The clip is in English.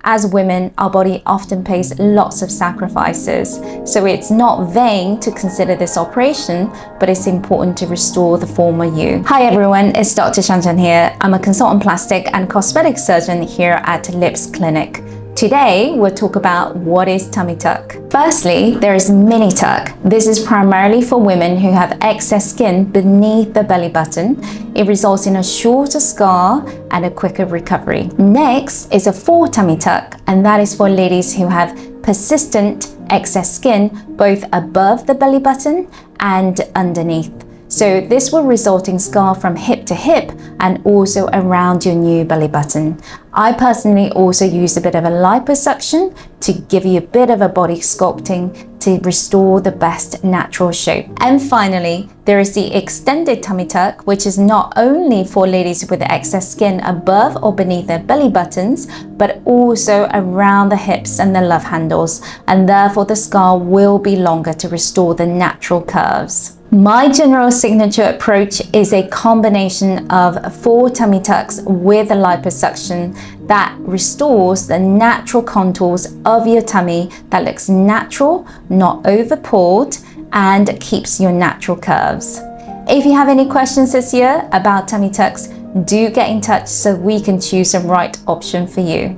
as women, our body often pays lots of sacrifices. So it's not vain to consider this operation, but it's important to restore the former you. Hi everyone, it's Dr. Shan Shan here. I'm a consultant plastic and cosmetic surgeon here at Lips Clinic. Today, we'll talk about what is tummy tuck. Firstly, there is mini tuck. This is primarily for women who have excess skin beneath the belly button. It results in a shorter scar and a quicker recovery. Next is a full tummy tuck, and that is for ladies who have persistent excess skin both above the belly button and underneath. So this will result in scar from hip to hip and also around your new belly button. I personally also use a bit of a liposuction to give you a bit of a body sculpting to restore the best natural shape. And finally, there is the extended tummy tuck, which is not only for ladies with excess skin above or beneath their belly buttons, but also around the hips and the love handles, and therefore the scar will be longer to restore the natural curves. My general signature approach is a combination of 4 tummy tucks with a liposuction that restores the natural contours of your tummy that looks natural, not over pulled, and keeps your natural curves. If you have any questions this year about tummy tucks, do get in touch so we can choose the right option for you.